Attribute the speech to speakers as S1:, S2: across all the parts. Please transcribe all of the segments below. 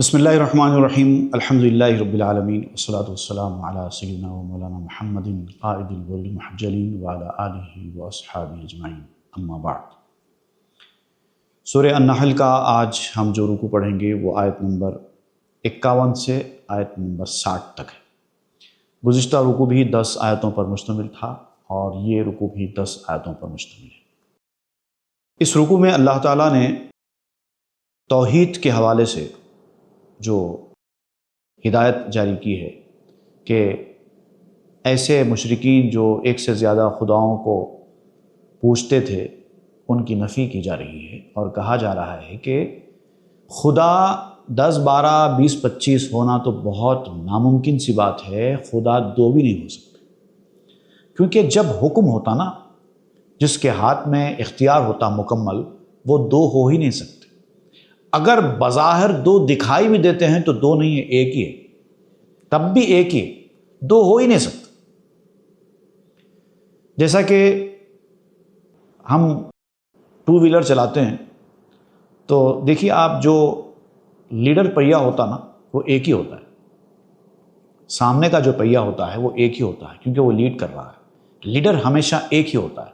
S1: بسم اللہ الرحمن الرحیم الحمدللہ رب العالمین والصلاة والسلام علی سیدنا و مولانا محمد قائد الغر المحجلین وعلی آلہ واصحابہ اجمعین اما بعد۔ سورہ النحل کا آج ہم جو رکوع پڑھیں گے وہ آیت نمبر 51 سے آیت نمبر 60 تک ہے۔ گزشتہ رکوع بھی 10 آیتوں پر مشتمل تھا اور یہ رکوع بھی 10 آیتوں پر مشتمل ہے۔ اس رکوع میں اللہ تعالیٰ نے توحید کے حوالے سے جو ہدایت جاری کی ہے کہ ایسے مشرکین جو ایک سے زیادہ خداؤں کو پوجتے تھے ان کی نفی کی جا رہی ہے، اور کہا جا رہا ہے کہ خدا 10 12 20 25 ہونا تو بہت ناممکن سی بات ہے، خدا 2 بھی نہیں ہو سکتے، کیونکہ جب حکم ہوتا نا، جس کے ہاتھ میں اختیار ہوتا مکمل، وہ 2 ہو ہی نہیں سکتے۔ اگر بظاہر 2 دکھائی بھی دیتے ہیں تو 2 نہیں ہے، ایک ہی ہے، تب بھی ایک ہی ہے، 2 ہو ہی نہیں سکتے۔ جیسا کہ ہم 2 ویلر چلاتے ہیں تو دیکھیے آپ، جو لیڈر پہیہ ہوتا نا وہ ایک ہی ہوتا ہے، سامنے کا جو پہیہ ہوتا ہے وہ ایک ہی ہوتا ہے، کیونکہ وہ لیڈ کر رہا ہے۔ لیڈر ہمیشہ ایک ہی ہوتا ہے۔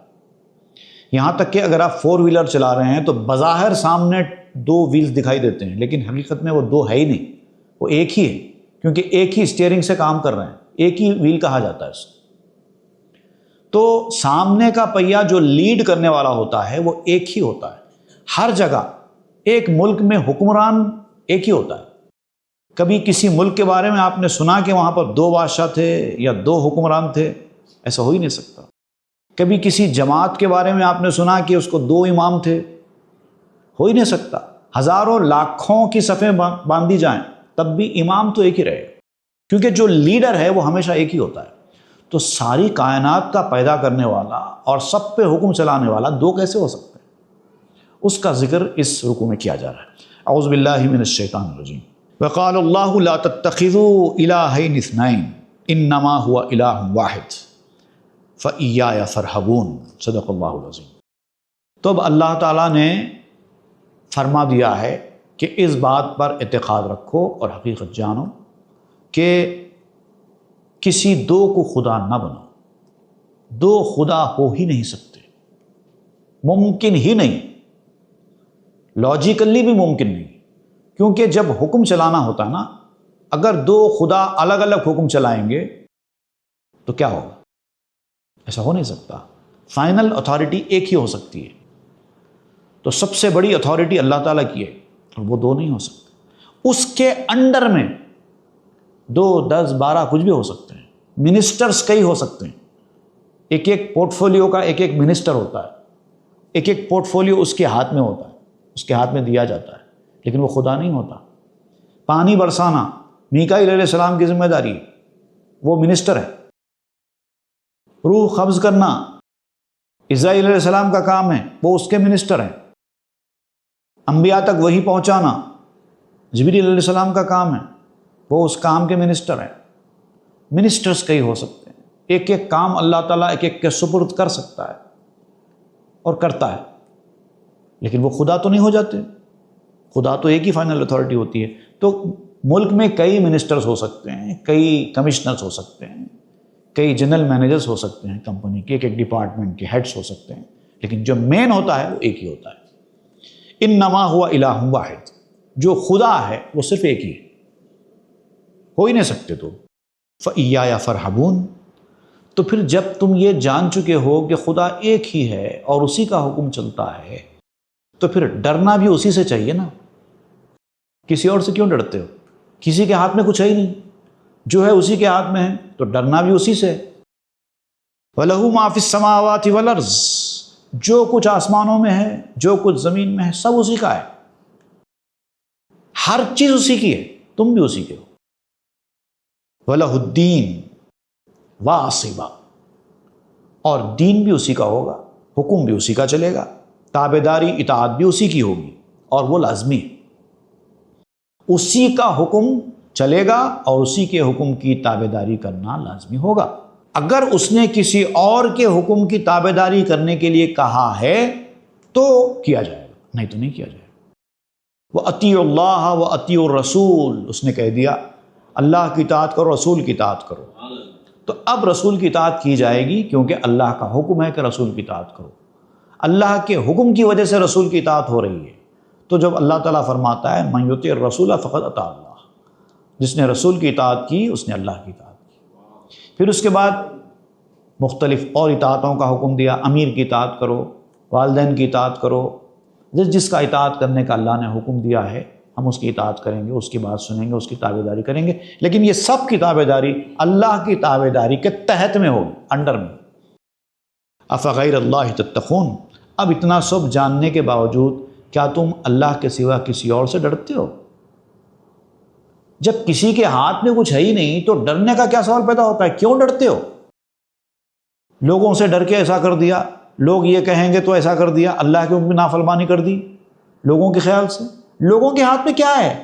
S1: یہاں تک کہ اگر آپ 4 ویلر چلا رہے ہیں تو بظاہر سامنے 2 ویلز دکھائی دیتے ہیں، لیکن حقیقت میں وہ 2 ہے ہی نہیں، وہ ایک ہی ہے، کیونکہ ایک ہی اسٹیئرنگ سے کام کر رہے ہیں، ایک ہی ویل کہا جاتا ہے اس کو۔ تو سامنے کا پہیہ جو لیڈ کرنے والا ہوتا ہے وہ ایک ہی ہوتا ہے۔ ہر جگہ ایک ملک میں حکمران ایک ہی ہوتا ہے۔ کبھی کسی ملک کے بارے میں آپ نے سنا کہ وہاں پر 2 بادشاہ تھے یا 2 حکمران تھے؟ ایسا ہو ہی نہیں سکتا۔ کبھی کسی جماعت کے بارے میں آپ نے سنا کہ اس کو 2 امام تھے؟ ہو ہی نہیں سکتا۔ ہزاروں لاکھوں کی صفیں باندھی جائیں تب بھی امام تو ایک ہی رہے گا، کیونکہ جو لیڈر ہے وہ ہمیشہ ایک ہی ہوتا ہے۔ تو ساری کائنات کا پیدا کرنے والا اور سب پہ حکم چلانے والا 2 کیسے ہو سکتے ہیں؟ اس کا ذکر اس رکوع میں کیا جا رہا ہے۔ اعوذ باللہ من الشیطان الرجیم۔ وقال اللہ لا تتخذوا الہین اثنین انما هو الہ واحد فإیایا فارہبون۔ صدق اللہ العظیم۔ تو اب اللہ تعالیٰ نے فرما دیا ہے کہ اس بات پر اعتقاد رکھو اور حقیقت جانو کہ کسی 2 کو خدا نہ بناؤ۔ 2 خدا ہو ہی نہیں سکتے، ممکن ہی نہیں، لاجیکلی بھی ممکن نہیں، کیونکہ جب حکم چلانا ہوتا ہے نا، اگر 2 خدا الگ الگ حکم چلائیں گے تو کیا ہوگا؟ ایسا ہو نہیں سکتا۔ فائنل اتھارٹی ایک ہی ہو سکتی ہے۔ تو سب سے بڑی اتھارٹی اللہ تعالیٰ کی ہے، اور وہ 2 نہیں ہو سکتے۔ اس کے انڈر میں 2 10 12 کچھ بھی ہو سکتے ہیں، منسٹرز کئی ہو سکتے ہیں۔ ایک پورٹ فولیو کا ایک منسٹر ہوتا ہے، ایک پورٹ فولیو اس کے ہاتھ میں ہوتا ہے، اس کے ہاتھ میں دیا جاتا ہے، لیکن وہ خدا نہیں ہوتا۔ پانی برسانا میکائیل علیہ السلام کی ذمہ داری ہے، وہ منسٹر ہے۔ روح قبض کرنا اسرائیل علیہ السلام کا کام ہے، وہ اس کے منسٹر ہیں۔ انبیاء تک وحی پہنچانا جبریل علیہ السلام کا کام ہے، وہ اس کام کے منسٹر ہیں۔ منسٹرز کئی ہو سکتے ہیں، ایک کام اللہ تعالیٰ ایک کے سپرد کر سکتا ہے اور کرتا ہے، لیکن وہ خدا تو نہیں ہو جاتے۔ خدا تو ایک ہی فائنل اتھارٹی ہوتی ہے۔ تو ملک میں کئی منسٹرز ہو سکتے ہیں، کئی کمشنرز ہو سکتے ہیں، کئی جنرل مینیجرز ہو سکتے ہیں، کمپنی کے ایک ڈپارٹمنٹ کے ہیڈز ہو سکتے ہیں، لیکن جو مین ہوتا ہے وہ ایک ہی ہوتا ہے۔ انما ہوا الہ واحد، جو خدا ہے وہ صرف ایک ہی ہے، ہو ہی نہیں سکتے۔ تو فإیایا فارہبون، تو پھر جب تم یہ جان چکے ہو کہ خدا ایک ہی ہے اور اسی کا حکم چلتا ہے، تو پھر ڈرنا بھی اسی سے چاہیے نا۔ کسی اور سے کیوں ڈرتے ہو؟ کسی کے ہاتھ میں کچھ ہے ہی نہیں، جو ہے اسی کے ہاتھ میں ہے، تو ڈرنا بھی اسی سے۔ وَلَهُ مَا فِي السَّمَاوَاتِ وَالْأَرْضِ، جو کچھ آسمانوں میں ہے، جو کچھ زمین میں ہے، سب اسی کا ہے۔ ہر چیز اسی کی ہے، تم بھی اسی کے ہو۔ وَلَهُ الدِّينُ وَاصِبًا، اور دین بھی اسی کا ہوگا، حکم بھی اسی کا چلے گا، تابعداری اطاعت بھی اسی کی ہوگی، اور وہ لازمی ہے۔ اسی کا حکم چلے گا اور اسی کے حکم کی تابعداری کرنا لازمی ہوگا۔ اگر اس نے کسی اور کے حکم کی تابعداری کرنے کے لیے کہا ہے تو کیا جائے گا، نہیں تو نہیں کیا جائے گا۔ وَأَطِیعُوا اللَّهَ وَأَطِیعُوا الرَّسُولَ، اس نے کہہ دیا اللہ کی اطاعت کرو، رسول کی اطاعت کرو۔ تو اب رسول کی اطاعت کی جائے گی کیونکہ اللہ کا حکم ہے کہ رسول کی اطاعت کرو، اللہ کے حکم کی وجہ سے رسول کی اطاعت ہو رہی ہے۔ تو جب اللہ تعالیٰ فرماتا ہے مَن یُطِعِ الرَّسُولَ فَقَدْ أَطَاعَ اللَّهَ، جس نے رسول کی اطاعت کی اس نے اللہ کی اطاعت کی۔ پھر اس کے بعد مختلف اور اطاعتوں کا حکم دیا، امیر کی اطاعت کرو، والدین کی اطاعت کرو، جس کا اطاعت کرنے کا اللہ نے حکم دیا ہے ہم اس کی اطاعت کریں گے، اس کی بات سنیں گے، اس کی تابعداری کریں گے، لیکن یہ سب کی تابعداری اللہ کی تابعداری کے تحت میں ہوگی، انڈر میں۔ افغیر اللہ تتقون، اب اتنا سب جاننے کے باوجود کیا تم اللہ کے سوا کسی اور سے ڈرتے ہو؟ جب کسی کے ہاتھ میں کچھ ہے ہی نہیں تو ڈرنے کا کیا سوال پیدا ہوتا ہے؟ کیوں ڈرتے ہو؟ لوگوں سے ڈر کے ایسا کر دیا، لوگ یہ کہیں گے تو ایسا کر دیا، اللہ کے حکم کی نافرمانی کر دی لوگوں کے خیال سے۔ لوگوں کے ہاتھ میں کیا ہے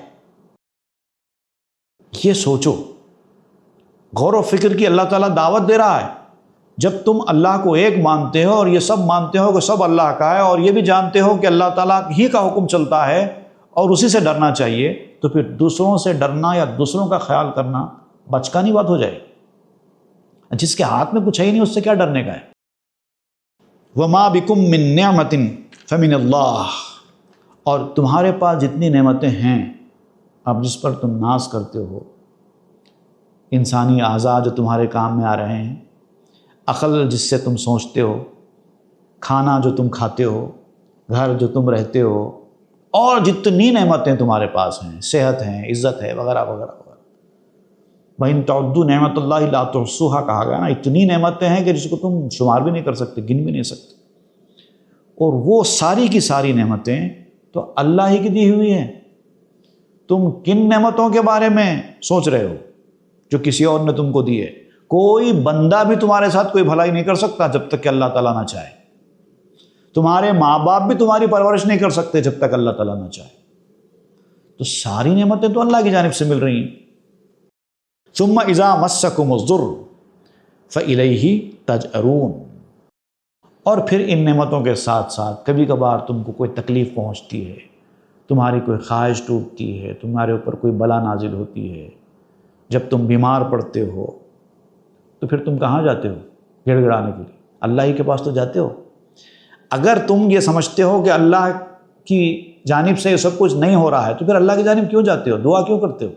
S1: یہ سوچو، غور و فکر کی اللہ تعالیٰ دعوت دے رہا ہے۔ جب تم اللہ کو ایک مانتے ہو اور یہ سب مانتے ہو کہ سب اللہ کا ہے، اور یہ بھی جانتے ہو کہ اللہ تعالیٰ ہی کا حکم چلتا ہے اور اسی سے ڈرنا چاہیے، تو پھر دوسروں سے ڈرنا یا دوسروں کا خیال کرنا بچکانی بات ہو جائے۔ جس کے ہاتھ میں کچھ ہے ہی نہیں اس سے کیا ڈرنے کا ہے؟ وَمَا بِكُم مِّن نِعْمَةٍ فَمِنَ اللَّهِ، اور تمہارے پاس جتنی نعمتیں ہیں اب جس پر تم ناز کرتے ہو، انسانی اعضاء جو تمہارے کام میں آ رہے ہیں، عقل جس سے تم سوچتے ہو، کھانا جو تم کھاتے ہو، گھر جو تم رہتے ہو، اور جتنی نعمتیں تمہارے پاس ہیں، صحت ہے، عزت ہے، وغیرہ وغیرہ وغیرہ۔ وَإِن تَعُدُّوا نِعْمَتَ اللَّهِ لَا تُحْصُوهَا کہا گیا نا، اتنی نعمتیں ہیں کہ جس کو تم شمار بھی نہیں کر سکتے، گن بھی نہیں سکتے۔ اور وہ ساری کی ساری نعمتیں تو اللہ ہی کی دی ہوئی ہیں۔ تم کن نعمتوں کے بارے میں سوچ رہے ہو جو کسی اور نے تم کو دی ہے؟ کوئی بندہ بھی تمہارے ساتھ کوئی بھلائی نہیں کر سکتا جب تک کہ اللہ تعالیٰ نہ چاہے۔ تمہارے ماں باپ بھی تمہاری پرورش نہیں کر سکتے جب تک اللہ تعالیٰ نہ چاہے۔ تو ساری نعمتیں تو اللہ کی جانب سے مل رہی ہیں۔ ثم اذا مسکم الضر فالیہ تجأرون، اور پھر ان نعمتوں کے ساتھ ساتھ کبھی کبھار تم کو کوئی تکلیف پہنچتی ہے، تمہاری کوئی خواہش ٹوٹتی ہے، تمہارے اوپر کوئی بلا نازل ہوتی ہے، جب تم بیمار پڑتے ہو تو پھر تم کہاں جاتے ہو گڑ گڑانے کے لیے؟ اللہ ہی کے پاس تو جاتے ہو۔ اگر تم یہ سمجھتے ہو کہ اللہ کی جانب سے یہ سب کچھ نہیں ہو رہا ہے تو پھر اللہ کی جانب کیوں جاتے ہو؟ دعا کیوں کرتے ہو؟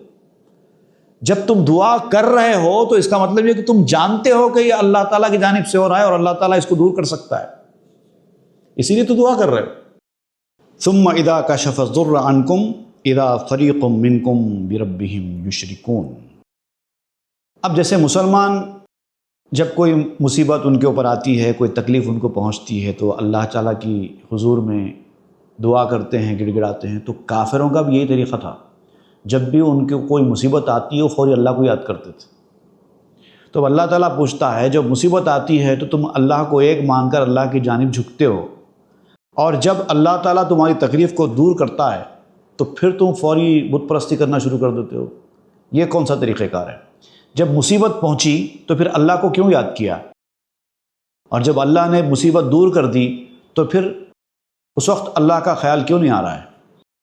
S1: جب تم دعا کر رہے ہو تو اس کا مطلب یہ کہ تم جانتے ہو کہ یہ اللہ تعالیٰ کی جانب سے ہو رہا ہے اور اللہ تعالیٰ اس کو دور کر سکتا ہے، اسی لیے تو دعا کر رہے ہو۔ ثم اذا کشف الضر عنکم اذا فریق منکم بربہم یشرکون، اب جیسے مسلمان جب کوئی مصیبت ان کے اوپر آتی ہے، کوئی تکلیف ان کو پہنچتی ہے تو اللہ تعالیٰ کی حضور میں دعا کرتے ہیں، گڑ گڑاتے ہیں، تو کافروں کا بھی یہی طریقہ تھا۔ جب بھی ان کو کوئی مصیبت آتی ہے وہ فوری اللہ کو یاد کرتے تھے۔ تو اللہ تعالیٰ پوچھتا ہے جب مصیبت آتی ہے تو تم اللہ کو ایک مان کر اللہ کی جانب جھکتے ہو، اور جب اللہ تعالیٰ تمہاری تکلیف کو دور کرتا ہے تو پھر تم فوری بت پرستی کرنا شروع کر دیتے ہو۔ یہ کون سا طریقہ کار ہے؟ جب مصیبت پہنچی تو پھر اللہ کو کیوں یاد کیا، اور جب اللہ نے مصیبت دور کر دی تو پھر اس وقت اللہ کا خیال کیوں نہیں آ رہا ہے؟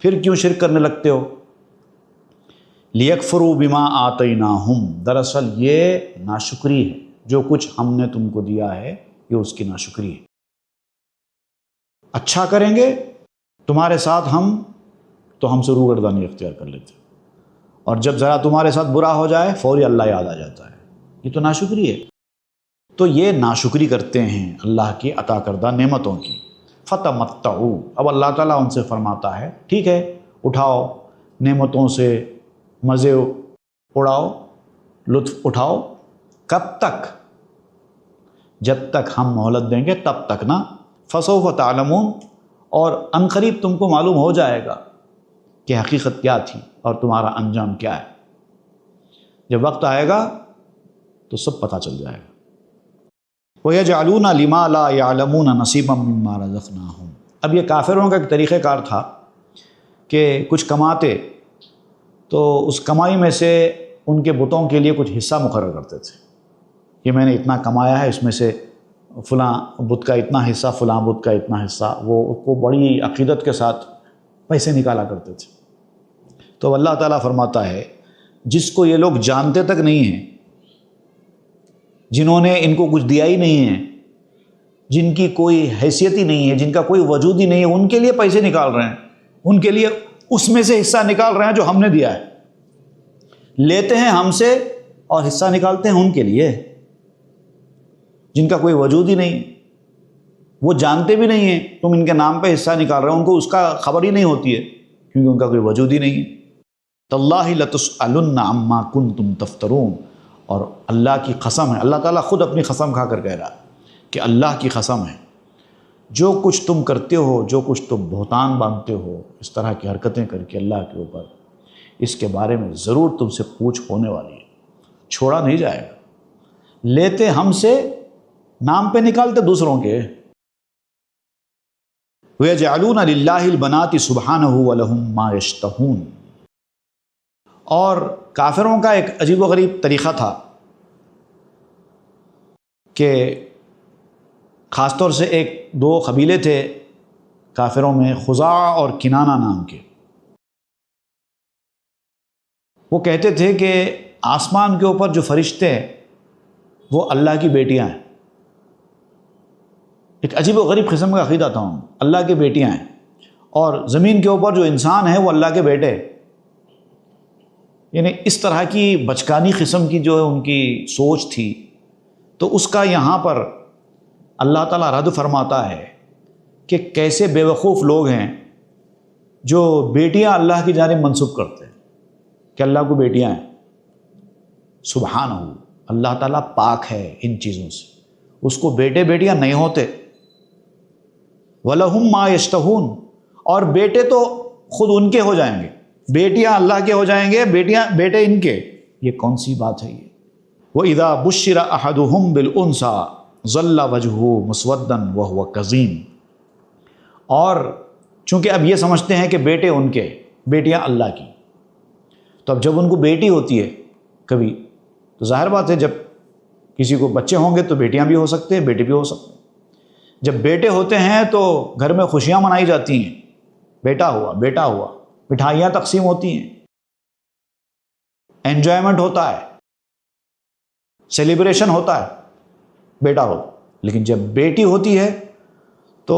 S1: پھر کیوں شرک کرنے لگتے ہو؟ لِيَكْفُرُوا بِمَا آتَيْنَاهُمْ، دراصل یہ ناشکری ہے، جو کچھ ہم نے تم کو دیا ہے یہ اس کی ناشکری ہے۔ اچھا کریں گے تمہارے ساتھ ہم تو ہم سے روگردانی اختیار کر لیتے، اور جب ذرا تمہارے ساتھ برا ہو جائے فوری اللہ یاد آ جاتا ہے۔ یہ تو ناشکری ہے۔ تو یہ ناشکری کرتے ہیں اللہ کی عطا کردہ نعمتوں کی۔ فَتَمَتَّعُوا، اب اللہ تعالیٰ ان سے فرماتا ہے ٹھیک ہے اٹھاؤ نعمتوں سے، مزے اڑاؤ، لطف اٹھاؤ۔ کب تک؟ جب تک ہم مہلت دیں گے تب تک نا۔ فَسَوْفَ تَعْلَمُونَ، اور عنقریب تم کو معلوم ہو جائے گا کہ حقیقت کیا تھی اور تمہارا انجام کیا ہے۔ جب وقت آئے گا تو سب پتہ چل جائے گا۔ وَيَجْعَلُونَ لِمَا لَا يَعْلَمُونَ نَصِيبًا مِّمَّا رَزَقْنَاهُمْ، اب یہ کافروں کا ایک طریقہ کار تھا کہ کچھ کماتے تو اس کمائی میں سے ان کے بتوں کے لیے کچھ حصہ مقرر کرتے تھے کہ میں نے اتنا کمایا ہے، اس میں سے فلاں بت کا اتنا حصہ، فلاں بت کا اتنا حصہ۔ وہ کو بڑی عقیدت کے ساتھ پیسے نکالا کرتے تھے۔ تو اللہ تعالیٰ فرماتا ہے جس کو یہ لوگ جانتے تک نہیں ہیں، جنہوں نے ان کو کچھ دیا ہی نہیں ہے، جن کی کوئی حیثیت ہی نہیں ہے، جن کا کوئی وجود ہی نہیں ہے، ان کے لیے پیسے نکال رہے ہیں، ان کے لیے اس میں سے حصہ نکال رہے ہیں جو ہم نے دیا ہے، لیتے ہیں ہم سے اور حصہ نکالتے ہیں ان کے لیے جن کا کوئی وجود ہی نہیں ہے، وہ جانتے بھی نہیں ہیں، تم ان کے نام پہ حصہ نکال رہے ہو، ان کو اس کا خبر ہی نہیں ہوتی ہے کیونکہ ان کا کوئی وجود ہی نہیں ہے۔ تاللہ لتسألن عما کنتم تفترون، اور اللہ کی قسم ہے، اللہ تعالیٰ خود اپنی قسم کھا کر کہہ رہا ہے کہ اللہ کی قسم ہے، جو کچھ تم کرتے ہو، جو کچھ تم بہتان باندھتے ہو، اس طرح کی حرکتیں کر کے اللہ کے اوپر، اس کے بارے میں ضرور تم سے پوچھ ہونے والی ہے، چھوڑا نہیں جائے گا۔ لیتے ہم سے، نام پہ نکالتے دوسروں کے۔ وَيَجْعَلُونَ لِلَّهِ الْبَنَاتِ سُبْحَانَهُ وَلَهُم مَّا يَشْتَهُونَ۔ اور کافروں کا ایک عجیب و غریب طریقہ تھا کہ خاص طور سے ایک دو قبیلے تھے کافروں میں، خزاع اور کنانہ نام کے۔ وہ کہتے تھے کہ آسمان کے اوپر جو فرشتے ہیں وہ اللہ کی بیٹیاں ہیں۔ ایک عجیب و غریب قسم کا عقیدہ تھا، اللہ کی بیٹیاں ہیں، اور زمین کے اوپر جو انسان ہے وہ اللہ کے بیٹے، یعنی اس طرح کی بچکانی قسم کی جو ان کی سوچ تھی۔ تو اس کا یہاں پر اللہ تعالیٰ رد فرماتا ہے کہ کیسے بے وقوف لوگ ہیں جو بیٹیاں اللہ کی جانب منسوب کرتے ہیں کہ اللہ کو بیٹیاں ہیں۔ سبحانہ، اللہ تعالیٰ پاک ہے ان چیزوں سے، اس کو بیٹے بیٹیاں نہیں ہوتے۔ وَلَهُم مَّا يَشْتَهُونَ، اور بیٹے تو خود ان کے ہو جائیں گے، بیٹیاں اللہ کے ہو جائیں گے، بیٹے ان کے۔ یہ کون سی بات ہے یہ؟ وَإِذَا بُشِّرَ أَحَدُهُم بِالْأُنثىٰ ظَلَّ وَجْهُهُ مُسْوَدًّا وَهُوَ كَظِيمٌ، اور چونکہ اب یہ سمجھتے ہیں کہ بیٹے ان کے، بیٹیاں اللہ کی، تو اب جب ان کو بیٹی ہوتی ہے کبھی، تو ظاہر بات ہے جب کسی کو بچے ہوں گے تو بیٹیاں بھی ہو سکتے ہیں، بیٹے بھی ہو سکتے ہیں۔ جب بیٹے ہوتے ہیں تو گھر میں خوشیاں منائی جاتی ہیں، بیٹا ہوا بیٹا ہوا، مٹھائیاں تقسیم ہوتی ہیں، انجوائمنٹ ہوتا ہے، سیلیبریشن ہوتا ہے، بیٹا ہو۔ لیکن جب بیٹی ہوتی ہے تو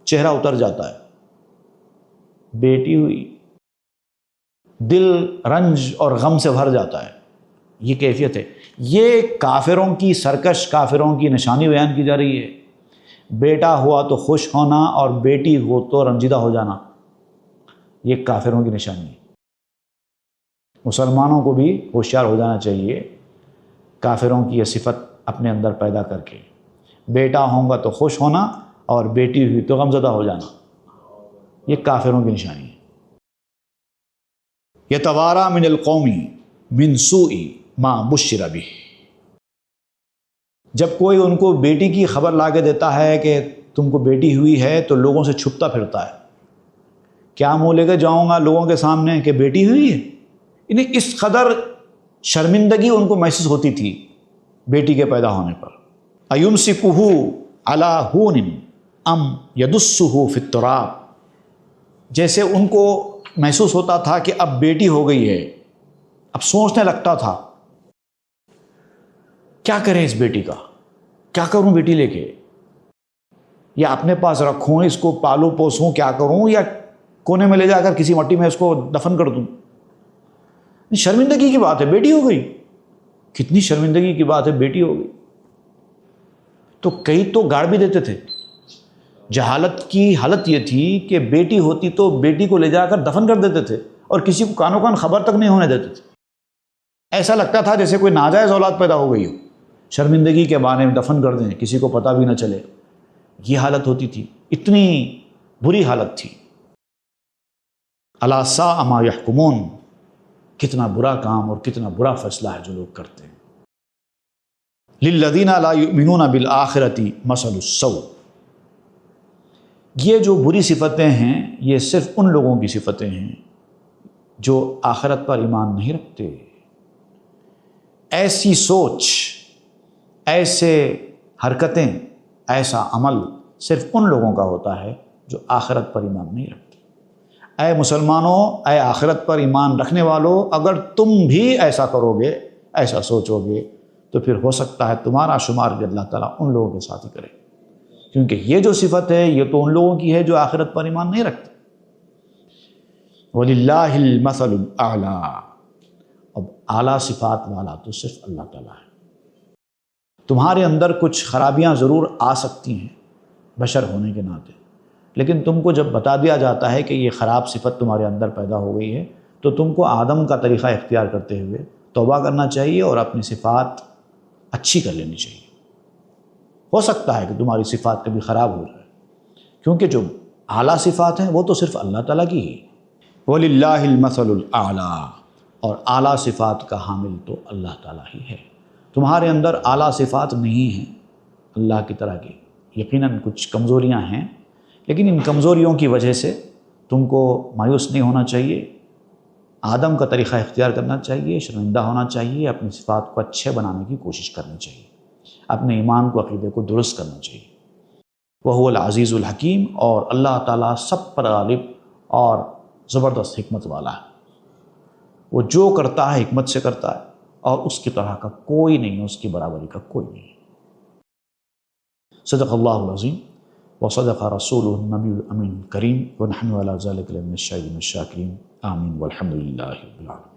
S1: چہرہ اتر جاتا ہے، بیٹی ہوئی، دل رنج اور غم سے بھر جاتا ہے۔ یہ کیفیت ہے، یہ کافروں کی سرکش، کافروں کی نشانی بیان کی جا رہی ہے۔ بیٹا ہوا تو خوش ہونا اور بیٹی ہو تو رنجیدہ ہو جانا، یہ کافروں کی نشانی ہے۔ مسلمانوں کو بھی ہوشیار ہو جانا چاہیے کافروں کی یہ صفت اپنے اندر پیدا کر کے، بیٹا ہوں گا تو خوش ہونا اور بیٹی ہوئی تو غمزدہ ہو جانا، یہ کافروں کی نشانی ہے۔ یتوارا من القوم من سوء ما بشر بہ، جب کوئی ان کو بیٹی کی خبر لا کے دیتا ہے کہ تم کو بیٹی ہوئی ہے تو لوگوں سے چھپتا پھرتا ہے۔ کیا منہ لے کے جاؤں گا لوگوں کے سامنے کہ بیٹی ہوئی ہے؟ یعنی اس قدر شرمندگی ان کو محسوس ہوتی تھی بیٹی کے پیدا ہونے پر۔ ایمسکہ علی ہون ام یدسہ فی التراب، جیسے ان کو محسوس ہوتا تھا کہ اب بیٹی ہو گئی ہے، اب سوچنے لگتا تھا کیا کریں اس بیٹی کا، کیا کروں بیٹی لے کے، یا اپنے پاس رکھوں، اس کو پالوں پوسوں، کیا کروں، یا کونے میں لے جا کر کسی مٹی میں اس کو دفن کر دوں۔ شرمندگی کی بات ہے، بیٹی ہو گئی، کتنی شرمندگی کی بات ہے، بیٹی ہو گئی۔ تو کئی تو گاڑ بھی دیتے تھے۔ جہالت کی حالت یہ تھی کہ بیٹی ہوتی تو بیٹی کو لے جا کر دفن کر دیتے تھے اور کسی کو کانوں کان خبر تک نہیں ہونے دیتے تھے۔ ایسا لگتا تھا جیسے کوئی ناجائز اولاد پیدا ہو گئی ہو، شرمندگی کے بہانے میں دفن کر دیں، کسی کو پتہ بھی نہ چلے۔ یہ حالت ہوتی تھی، اتنی بری حالت تھی۔ الا ساء ما یحکمون، کتنا برا کام اور کتنا برا فیصلہ ہے جو لوگ کرتے ہیں۔ للذین لا یؤمنون بالآخرۃ مثل السوء، یہ جو بری صفتیں ہیں یہ صرف ان لوگوں کی صفتیں ہیں جو آخرت پر ایمان نہیں رکھتے۔ ایسی سوچ، ایسے حرکتیں، ایسا عمل صرف ان لوگوں کا ہوتا ہے جو آخرت پر ایمان نہیں رکھتے۔ اے مسلمانوں، اے آخرت پر ایمان رکھنے والوں، اگر تم بھی ایسا کرو گے، ایسا سوچو گے، تو پھر ہو سکتا ہے تمہارا شمار بھی اللہ تعالیٰ ان لوگوں کے ساتھ ہی کرے، کیونکہ یہ جو صفت ہے یہ تو ان لوگوں کی ہے جو آخرت پر ایمان نہیں رکھتے۔ وَلِلَّهِ الْمَثَلُ الْأَعْلَىٰ، اب اعلیٰ صفات والا تو صرف اللہ تعالیٰ ہے۔ تمہارے اندر کچھ خرابیاں ضرور آ سکتی ہیں بشر ہونے کے ناطے، لیکن تم کو جب بتا دیا جاتا ہے کہ یہ خراب صفت تمہارے اندر پیدا ہو گئی ہے تو تم کو آدم کا طریقہ اختیار کرتے ہوئے توبہ کرنا چاہیے اور اپنی صفات اچھی کر لینی چاہیے۔ ہو سکتا ہے کہ تمہاری صفات کبھی خراب ہو جائے، کیونکہ جو اعلیٰ صفات ہیں وہ تو صرف اللہ تعالیٰ کی ہی۔ وَلِلَّهِ الْمَثَلُ الْأَعْلَىٰ، اور اعلیٰ صفات کا حامل تو اللہ تعالیٰ ہی ہے۔ تمہارے اندر اعلیٰ صفات نہیں ہیں اللہ کی طرح کی، یقیناً کچھ کمزوریاں ہیں، لیکن ان کمزوریوں کی وجہ سے تم کو مایوس نہیں ہونا چاہیے، آدم کا طریقہ اختیار کرنا چاہیے، شرمندہ ہونا چاہیے، اپنی صفات کو اچھے بنانے کی کوشش کرنی چاہیے، اپنے ایمان کو، عقیدے کو درست کرنا چاہیے۔ وَهُوَ الْعَزِيزُ الْحَكِيمُ، اور اللہ تعالیٰ سب پر غالب اور زبردست حکمت والا ہے۔ وہ جو کرتا ہے حکمت سے کرتا ہے، اور اس کی طرح کا کوئی نہیں ہے، اس کی برابری کا کوئی نہیں ہے۔ صدق اللہ العظیم وصدق رسولہ النبی الامین الکریم ونحن علی ذلک من الشاہدین الشاکرین، آمین والحمد للہ رب العالمین۔